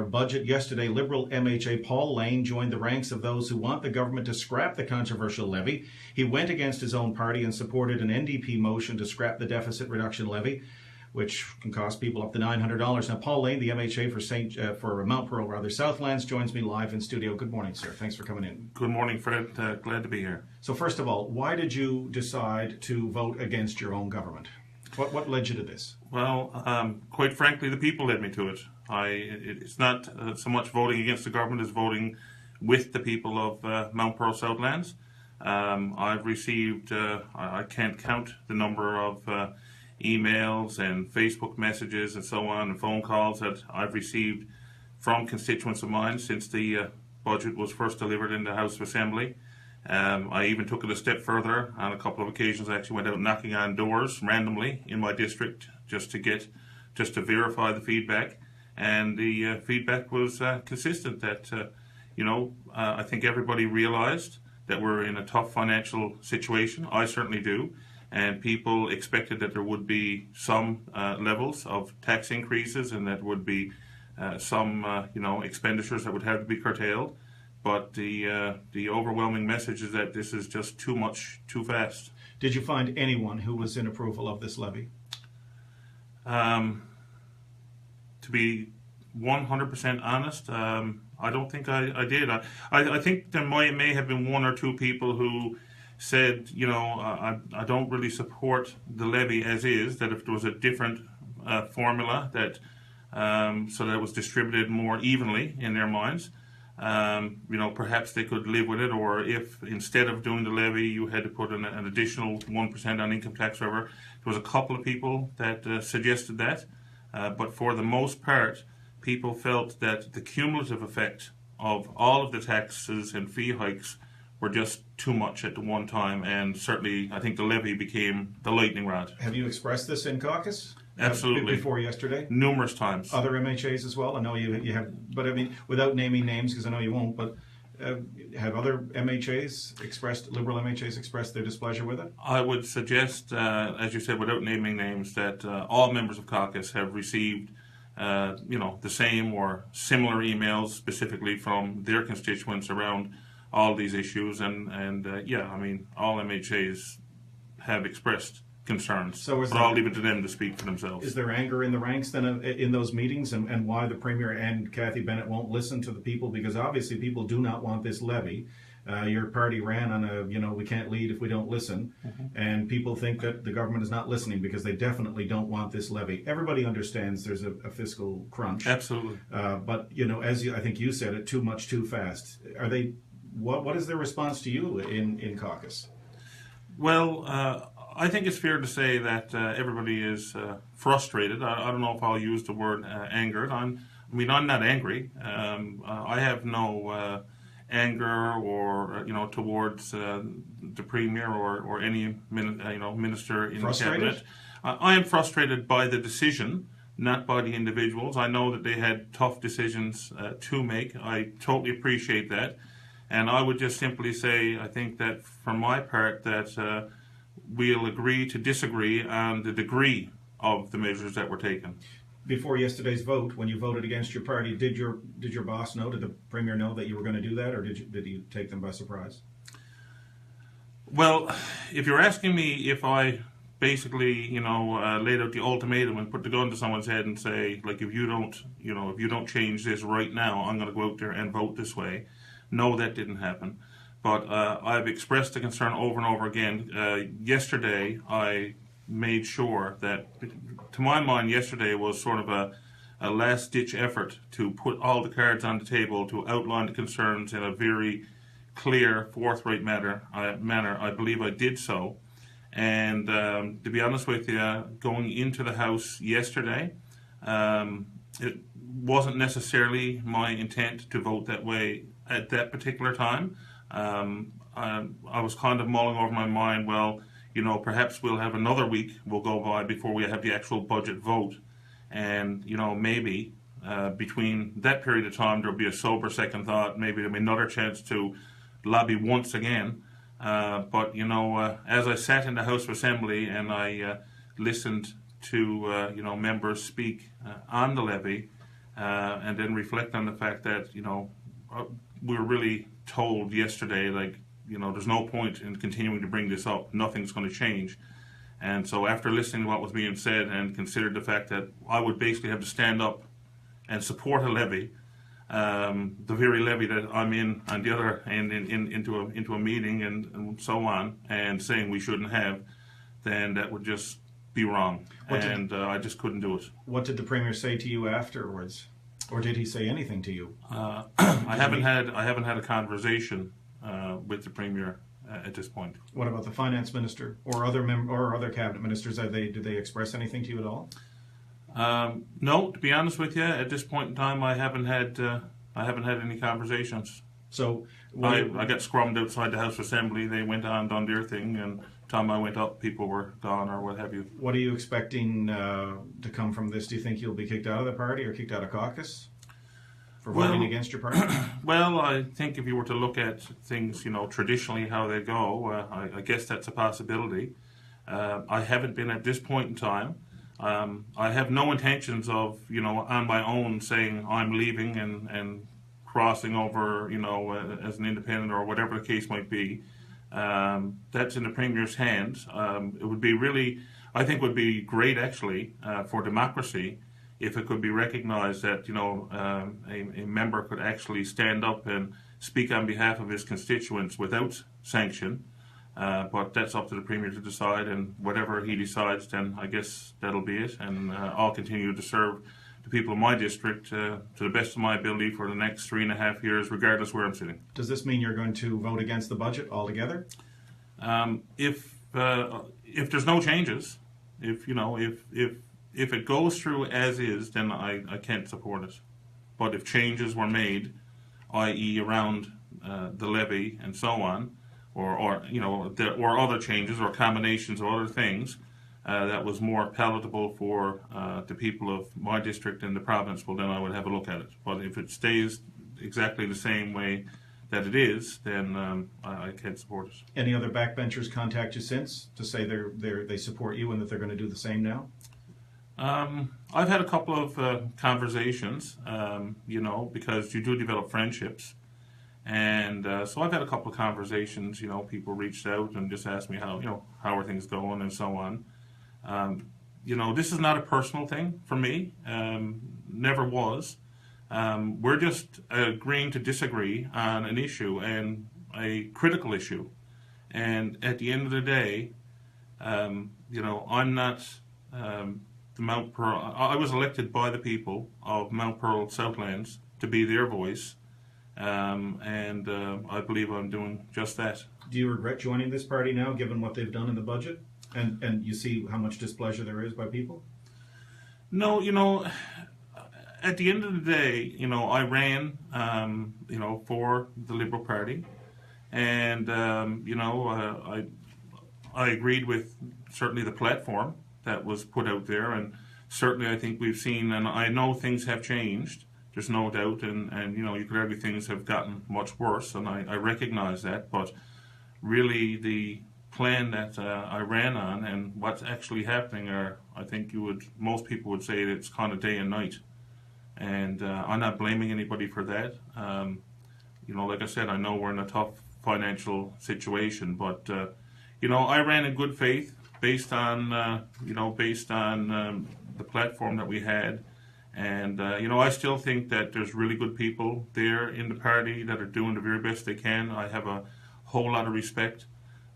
budget. Yesterday, Liberal MHA Paul Lane joined the ranks of those who want the government to scrap the controversial levy. He went against his own party and supported an NDP motion to scrap the deficit reduction levy, which can cost people up to $900. Now, Paul Lane, the MHA for Mount Pearl, Southlands, joins me live in studio. Good morning, sir. Thanks for coming in. Good morning, Fred. Glad to be here. So first of all, why did you decide to vote against your own government? What led you to this? Well, quite frankly, the people led me to it. It's not so much voting against the government as voting with the people of Mount Pearl Southlands. I've received, I can't count the number of emails and Facebook messages and so on and phone calls that I've received from constituents of mine since the budget was first delivered in the House of Assembly. I even took it a step further. On a couple of occasions, I actually went out knocking on doors randomly in my district just to verify the feedback. And the feedback was consistent that, I think everybody realized that we're in a tough financial situation. I certainly do. And people expected that there would be some levels of tax increases and that would be some, expenditures that would have to be curtailed. But the overwhelming message is that this is just too much, too fast. Did you find anyone who was in approval of this levy? To be 100% honest, I don't think I did. I think there may have been one or two people who said, I don't really support the levy as is, that if there was a different formula that so that it was distributed more evenly in their minds, perhaps they could live with it, or if instead of doing the levy you had to put an additional 1% on income tax, whatever. There was a couple of people that suggested that, but for the most part, people felt that the cumulative effect of all of the taxes and fee hikes were just too much at the one time, and certainly I think the levy became the lightning rod. Have you expressed this in caucus? Absolutely. Before yesterday? Numerous times. Other MHAs as well? I know you have, but I mean, without naming names, because I know you won't, but have other Liberal MHAs expressed their displeasure with it? I would suggest, as you said, without naming names, that all members of caucus have received the same or similar emails specifically from their constituents around all these issues, and all MHAs have expressed concerns, but I'll leave it to them to speak for themselves. Is there anger in the ranks then in those meetings, and why the Premier and Cathy Bennett won't listen to the people? Because obviously people do not want this levy. Your party ran on we can't lead if we don't listen, and people think that the government is not listening because they definitely don't want this levy. Everybody understands there's a fiscal crunch. Absolutely. But as I think you said it, too much, too fast. Are they? What is their response to you in caucus? Well, I think it's fair to say that everybody is frustrated. I don't know if I'll use the word angered. I'm not angry. I have no anger or towards the Premier or any minister in the cabinet. I am frustrated by the decision, not by the individuals. I know that they had tough decisions to make. I totally appreciate that. And I would just simply say, I think that for my part, that we'll agree to disagree on the degree of the measures that were taken. Before yesterday's vote, when you voted against your party, did your boss know, did the Premier know that you were going to do that, or did you take them by surprise? Well, if you're asking me if I basically, laid out the ultimatum and put the gun to someone's head and say, like, if you don't change this right now, I'm going to go out there and vote this way. No, that didn't happen. But I've expressed the concern over and over again. Yesterday, I made sure that, to my mind, yesterday was sort of a last-ditch effort to put all the cards on the table, to outline the concerns in a very clear, forthright manner. I believe I did so. And to be honest with you, going into the House yesterday, it wasn't necessarily my intent to vote that way at that particular time. I was kind of mulling over my mind, well, perhaps we'll have another week will go by before we have the actual budget vote. And, maybe between that period of time, there'll be a sober second thought. Maybe there'll be another chance to lobby once again. But, as I sat in the House of Assembly and I listened to, members speak on the levy, and then reflect on the fact that, we were really told yesterday, like, there's no point in continuing to bring this up. Nothing's going to change. And so after listening to what was being said and considered the fact that I would basically have to stand up and support a levy, the very levy that I'm in on the other end into a meeting and so on, and saying we shouldn't have, then that would just be wrong. I just couldn't do it. What did the Premier say to you afterwards? Or did he say anything to you? I haven't had a conversation with the Premier at this point. What about the Finance Minister or other cabinet ministers? Did they express anything to you at all? No, to be honest with you, at this point in time, I haven't had any conversations. So I got scrummed outside the House Assembly. They went on, done their thing, and time I went up, people were gone or what have you. What are you expecting to come from this? Do you think you'll be kicked out of the party or kicked out of caucus for voting against your party? Well, I think if you were to look at things, traditionally how they go, I guess that's a possibility. I haven't been at this point in time. I have no intentions of, on my own saying I'm leaving and crossing over, as an independent or whatever the case might be. That's in the Premier's hands. It would be really, I think would be great actually for democracy if it could be recognised that, a member could actually stand up and speak on behalf of his constituents without sanction. But that's up to the Premier to decide, and whatever he decides, then I guess that'll be it. And I'll continue to serve the people of my district to the best of my ability for the next 3.5 years, regardless where I'm sitting. Does this mean you're going to vote against the budget altogether? If there's no changes, if it goes through as is, then I can't support it. But if changes were made, i.e. around the levy and so on, or other changes or combinations of other things that was more palatable for the people of my district and the province, well, then I would have a look at it. But if it stays exactly the same way that it is, then I can't support it. Any other backbenchers contact you since to say they support you and that they're going to do the same now? I've had a couple of conversations, because you do develop friendships. And so I've had a couple of conversations, people reached out and just asked me how are things going and so on. This is not a personal thing for me, never was. We're just agreeing to disagree on an issue, and a critical issue. And at the end of the day, I'm not the Mount Pearl. I was elected by the people of Mount Pearl Southlands to be their voice. And I believe I'm doing just that. Do you regret joining this party now, given what they've done in the budget? And you see how much displeasure there is by people? No, at the end of the day, I ran, for the Liberal Party. And, I agreed with certainly the platform that was put out there. And certainly I think we've seen, and I know things have changed. There's no doubt, and you could argue things have gotten much worse, and I recognize that. But really, the plan that I ran on and what's actually happening I think most people would say it's kind of day and night. And I'm not blaming anybody for that. Like I said, I know we're in a tough financial situation, but I ran in good faith based on the platform that we had. And, I still think that there's really good people there in the party that are doing the very best they can. I have a whole lot of respect,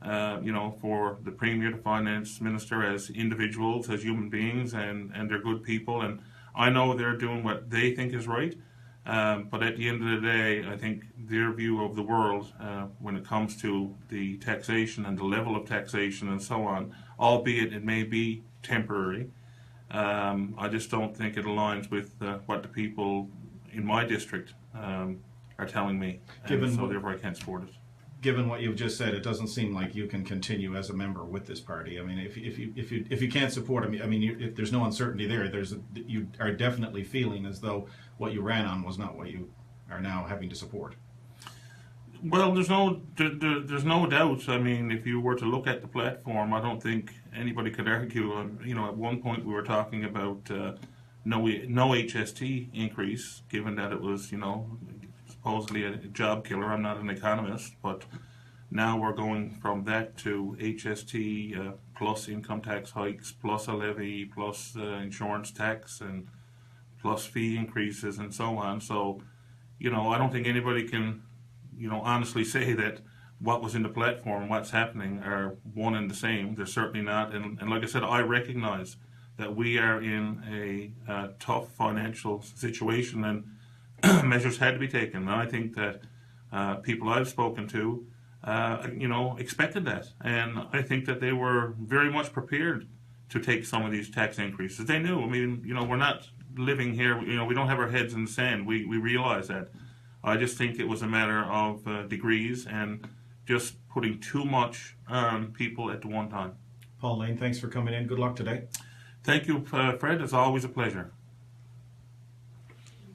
for the Premier, the Finance Minister as individuals, as human beings, and they're good people. And I know they're doing what they think is right. But at the end of the day, I think their view of the world, when it comes to the taxation and the level of taxation and so on, albeit it may be temporary, I just don't think it aligns with what the people in my district are telling me, and so therefore I can't support it. Given what you've just said, it doesn't seem like you can continue as a member with this party. I mean, if you can't support him, if there's no uncertainty there, you are definitely feeling as though what you ran on was not what you are now having to support. Well, there's no doubt. I mean, if you were to look at the platform, I don't think anybody could argue. At one point we were talking about no HST increase, given that it was, supposedly a job killer. I'm not an economist, but now we're going from that to HST plus income tax hikes, plus a levy, plus insurance tax, and plus fee increases and so on. So, I don't think anybody can, honestly say that what was in the platform and what's happening are one and the same. They're certainly not. And like I said, I recognize that we are in a tough financial situation, and measures had to be taken. And I think that people I've spoken to, expected that. And I think that they were very much prepared to take some of these tax increases. They knew. I mean, we're not living here, we don't have our heads in the sand. We realize that. I just think it was a matter of degrees and just putting too much on people at the one time. Paul Lane, thanks for coming in. Good luck today. Thank you, Fred. It's always a pleasure.